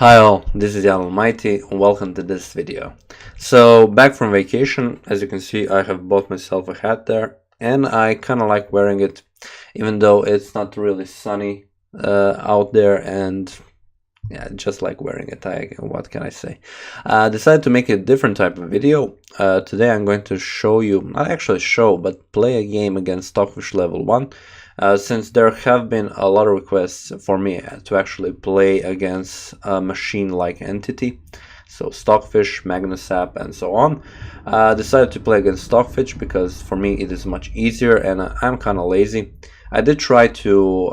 Hi all, this is Allmighty and welcome to this video. So back from vacation, as you can see I have bought myself a hat there and I kind of like wearing it even though it's not really sunny out there, and yeah, just like wearing it. What can I say? Decided to make a different type of video. Today I'm going to show you, not actually show, but play a game against Stockfish level 1. Since there have been a lot of requests for me to actually play against a machine-like entity, so Stockfish, Magnusap, and so on, decided to play against Stockfish because for me it is much easier and I'm kind of lazy. I did try to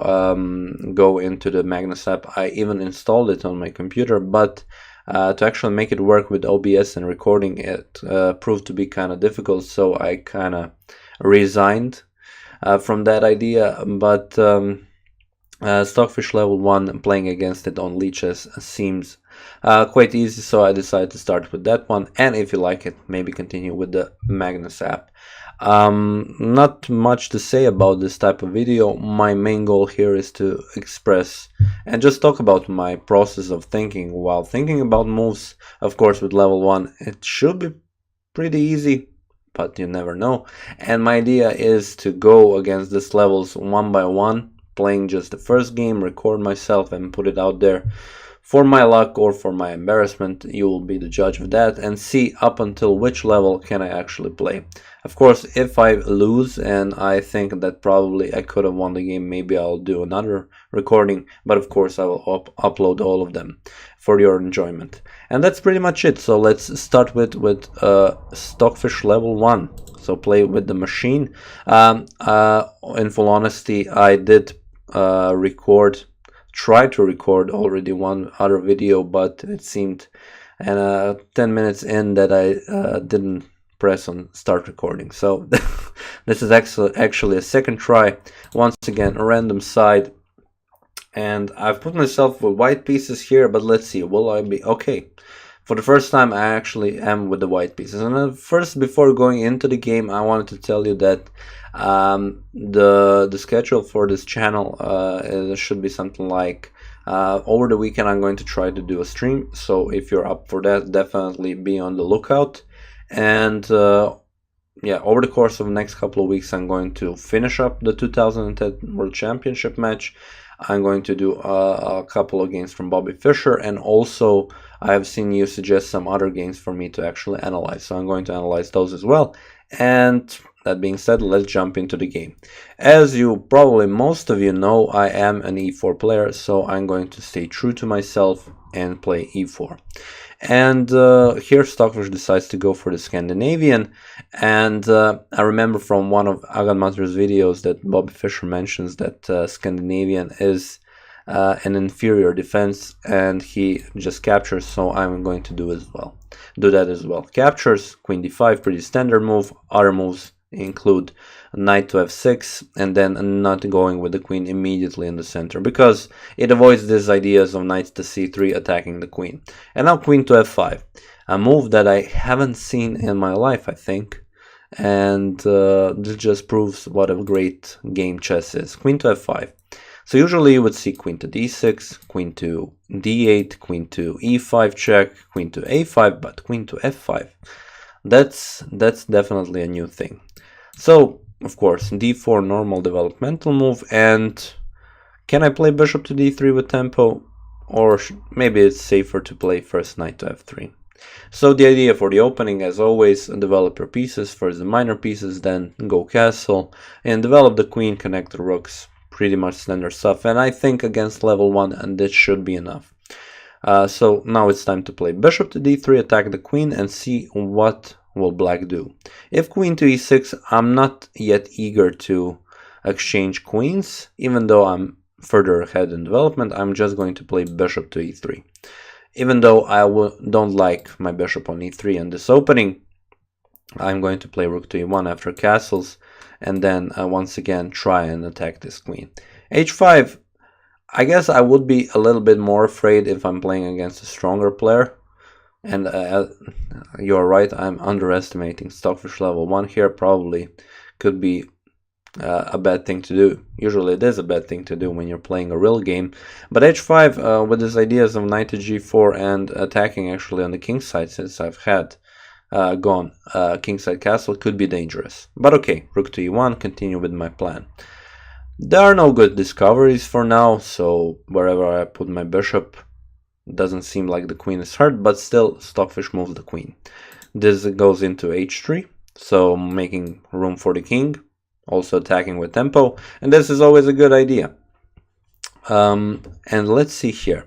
go into the Magnusap. I even installed it on my computer, but to actually make it work with OBS and recording it proved to be kind of difficult, so I kind of resigned from that idea. But Stockfish level 1, playing against it on leeches seems quite easy, so I decided to start with that one, and if you like it, maybe continue with the Magnusap. Not much to say about this type of video. My main goal here is to express and just talk about my process of thinking while thinking about moves. Of course, with level 1 it should be pretty easy, but you never know. And my idea is to go against these levels one by one, playing just the first game, record myself and put it out there. For my luck or for my embarrassment, you will be the judge of that, and see up until which level can I actually play. Of course, if I lose and I think that probably I could have won the game, maybe I'll do another recording, but of course I will upload all of them for your enjoyment. And that's pretty much it. So let's start with Stockfish level 1. So play with the machine. In full honesty, I did try to record already one other video, but it seemed 10 minutes in that I didn't press on start recording. So this is actually a second try. Once again, a random side, and I've put myself with white pieces here, but let's see, will I be okay? For the first time I actually am with the white pieces. And first, before going into the game, I wanted to tell you that the schedule for this channel should be something like over the weekend I'm going to try to do a stream, so if you're up for that, definitely be on the lookout. And yeah, over the course of the next couple of weeks I'm going to finish up the 2010 World Championship match. I'm going to do a couple of games from Bobby Fischer, and also I have seen you suggest some other games for me to actually analyze, so I'm going to analyze those as well. And that being said, let's jump into the game. As you probably most of you know, I am an e4 player, so I'm going to stay true to myself and play e4. And here Stockfish decides to go for the Scandinavian, and I remember from one of Aganmater's videos that Bobby Fischer mentions that Scandinavian is an inferior defense and he just captures, so I'm going to do that as well. Captures, queen d5, pretty standard move. Other moves include knight to f6, and then not going with the queen immediately in the center because it avoids these ideas of knight to c3 attacking the queen. And now queen to f5, a move that I haven't seen in my life, I think, and this just proves what a great game chess is. Queen to f5. So usually you would see queen to d6, queen to d8, queen to e5 check, queen to a5, but queen to f5. That's definitely a new thing. So of course d4, normal developmental move. And can I play bishop to d3 with tempo, or maybe it's safer to play first knight to f3? So the idea for the opening, as always, develop your pieces, first the minor pieces, then go castle and develop the queen, connect the rooks. Pretty much standard stuff, and I think against level 1 and this should be enough. So now it's time to play bishop to d3, attack the queen, and see what will black do. If queen to e6, I'm not yet eager to exchange queens, even though I'm further ahead in development. I'm just going to play bishop to e3. Even though I don't like my bishop on e3 in this opening, I'm going to play rook to e1 after castles, and then once again try and attack this queen. h5, I guess I would be a little bit more afraid if I'm playing against a stronger player. And you're right, I'm underestimating Stockfish level 1 here. Probably could be a bad thing to do. Usually it is a bad thing to do when you're playing a real game. But h5 with these ideas of knight to g4 and attacking actually on the king side, since I've had gone kingside castle, could be dangerous. But okay, rook to e1, continue with my plan. There are no good discoveries for now, so wherever I put my bishop, doesn't seem like the queen is hurt, but still Stockfish moves the queen. This goes into h3, so making room for the king, also attacking with tempo, and this is always a good idea. And let's see here.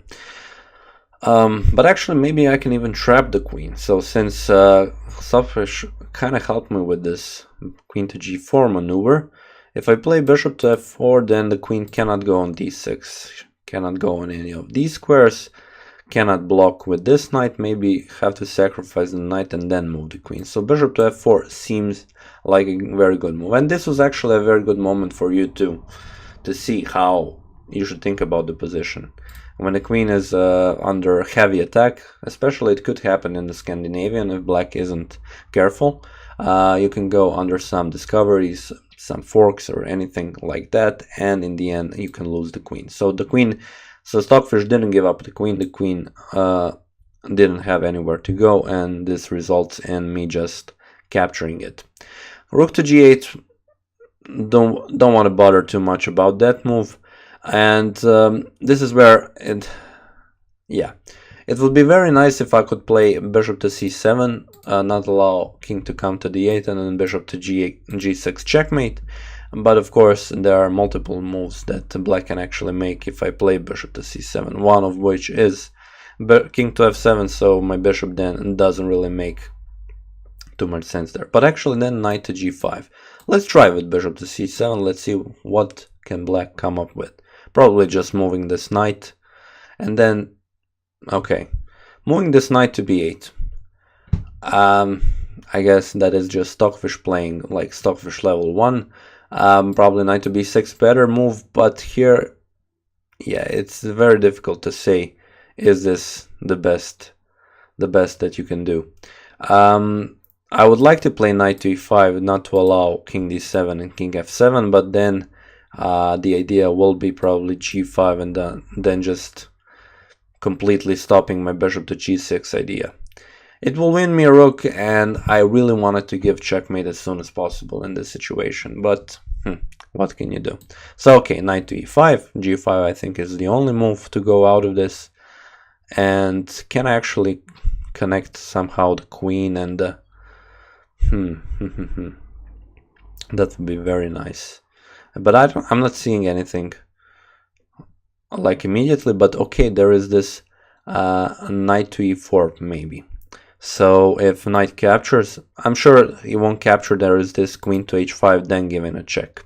But actually maybe I can even trap the queen. So since Stockfish kind of helped me with this queen to g4 maneuver, if I play bishop to f4, then the queen cannot go on d6, cannot go on any of these squares, cannot block with this knight, maybe have to sacrifice the knight and then move the queen. So bishop to f4 seems like a very good move, and this was actually a very good moment for you to see how you should think about the position. When the queen is under heavy attack, especially it could happen in the Scandinavian if black isn't careful, you can go under some discoveries, some forks or anything like that, and in the end you can lose the queen. So the queen, so Stockfish didn't give up the queen didn't have anywhere to go, and this results in me just capturing it. Rook to g8, don't want to bother too much about that move. And this is where it would be very nice if I could play bishop to c7, not allow king to come to d8, and then bishop to g6 checkmate. But of course there are multiple moves that black can actually make if I play bishop to c7, one of which is king to f7, so my bishop then doesn't really make too much sense there. But actually then knight to g5. Let's try with bishop to c7, let's see what can black come up with. Probably just moving this knight, and then, okay, moving this knight to b8. I guess that is just Stockfish playing like Stockfish level 1. Probably knight to b6 better move, but here, yeah, it's very difficult to say, is this the best that you can do. I would like to play knight to e5, not to allow king d7 and king f7, but then the idea will be probably g5 and then just completely stopping my bishop to g6 idea. It will win me a rook, and I really wanted to give checkmate as soon as possible in this situation, but what can you do? So okay, knight to e5, g5 I think is the only move to go out of this, and can I actually connect somehow the queen and the that would be very nice. But I'm not seeing anything like immediately, but okay, there is this knight to e4 maybe. So if knight captures, I'm sure he won't capture, there is this queen to h5, then giving a check.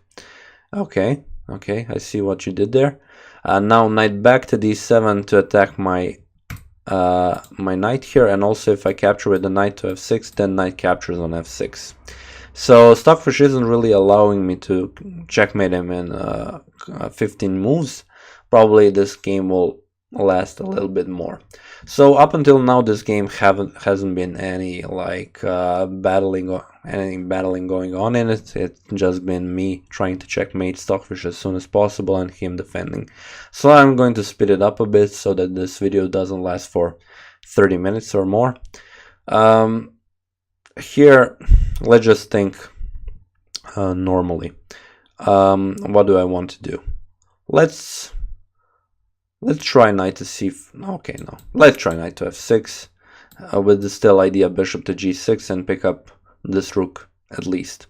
Okay, I see what you did there. Now knight back to d7 to attack my my knight here, and also if I capture with the knight to f6, then knight captures on f6. So Stockfish isn't really allowing me to checkmate him in 15 moves. Probably this game will last a little bit more. So up until now this game hasn't been any like battling going on in it. It's just been me trying to checkmate Stockfish as soon as possible and him defending. So I'm going to speed it up a bit so that this video doesn't last for 30 minutes or more. Here, let's just think normally. What do I want to do? Let's try knight to c. Okay, no. Let's try knight to f6 with the still idea bishop to g6 and pick up this rook at least.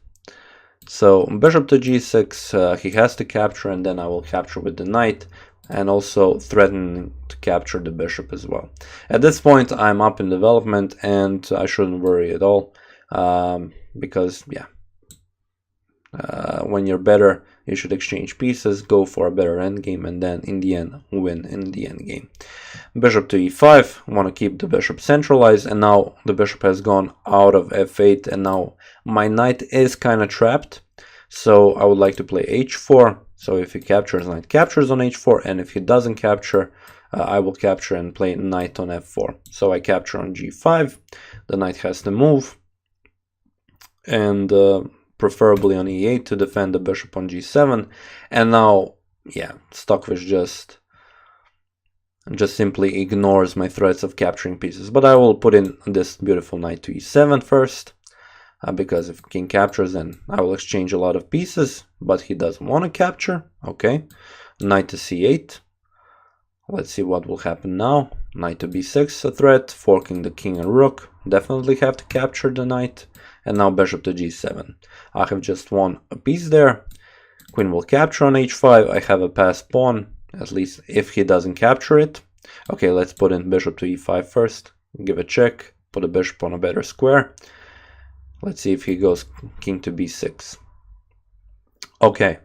So bishop to g6, he has to capture, and then I will capture with the knight, and also threatening to capture the bishop as well. At this point I'm up in development, and I shouldn't worry at all, because yeah, when you're better you should exchange pieces, go for a better endgame, and then in the end win in the endgame. Bishop to e5, want to keep the bishop centralized, and now the bishop has gone out of f8, and now my knight is kind of trapped. So I would like to play h4. So if he captures, knight captures on h4, and if he doesn't capture, I will capture and play knight on f4. So I capture on g5, the knight has to move, and preferably on e8 to defend the bishop on g7. And now, yeah, Stockfish just simply ignores my threats of capturing pieces. But I will put in this beautiful knight to e7 first, because if king captures, then I will exchange a lot of pieces, but he doesn't want to capture. Okay, knight to c8. Let's see what will happen now. Knight to b6, a threat, forking the king and rook. Definitely have to capture the knight. And now bishop to g7. I have just won a piece there. Queen will capture on h5. I have a passed pawn, at least if he doesn't capture it. Okay, let's put in bishop to e5 first. Give a check. Put a bishop on a better square. Let's see if he goes king to b6. Okay,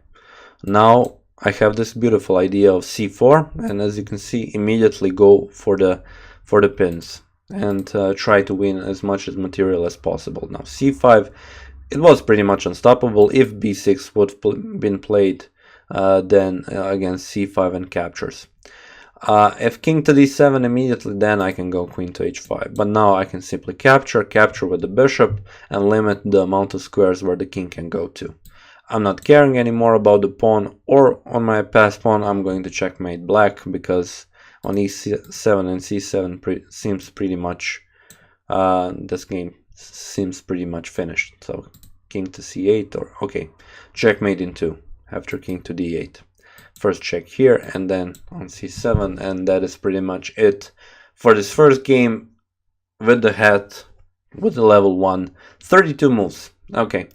now I have this beautiful idea of c4, and as you can see, immediately go for the pins and try to win as much as material as possible. Now c5, it was pretty much unstoppable. If b6 would have been played, then against c5 and captures. If king to d7 immediately, then I can go queen to h5. But now I can simply capture with the bishop, and limit the amount of squares where the king can go to. I'm not caring anymore about the pawn, or on my passed pawn I'm going to checkmate black, because on e7 and c7 seems pretty much, this game seems pretty much finished. So king to c8, or okay, checkmate in 2 after king to d8. First check here and then on c7, and that is pretty much it for this first game with the hat, with the level 1, 32 moves. Okay,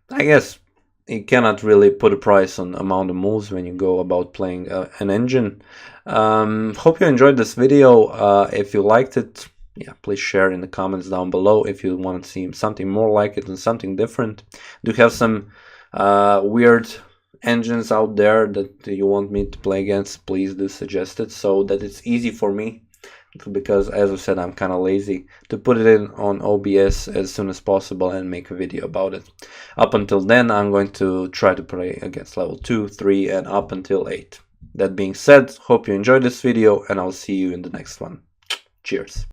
I guess you cannot really put a price on amount of moves when you go about playing an engine. Hope you enjoyed this video. If you liked it, yeah, please share in the comments down below if you want to see something more like it and something different. Do you have some weird engines out there that you want me to play against? Please do suggest it so that it's easy for me, because as I said, I'm kind of lazy to put it in on OBS as soon as possible and make a video about it. Up until then, I'm going to try to play against level 2, 3 and up until 8. That being said, hope you enjoyed this video, and I'll see you in the next one. Cheers.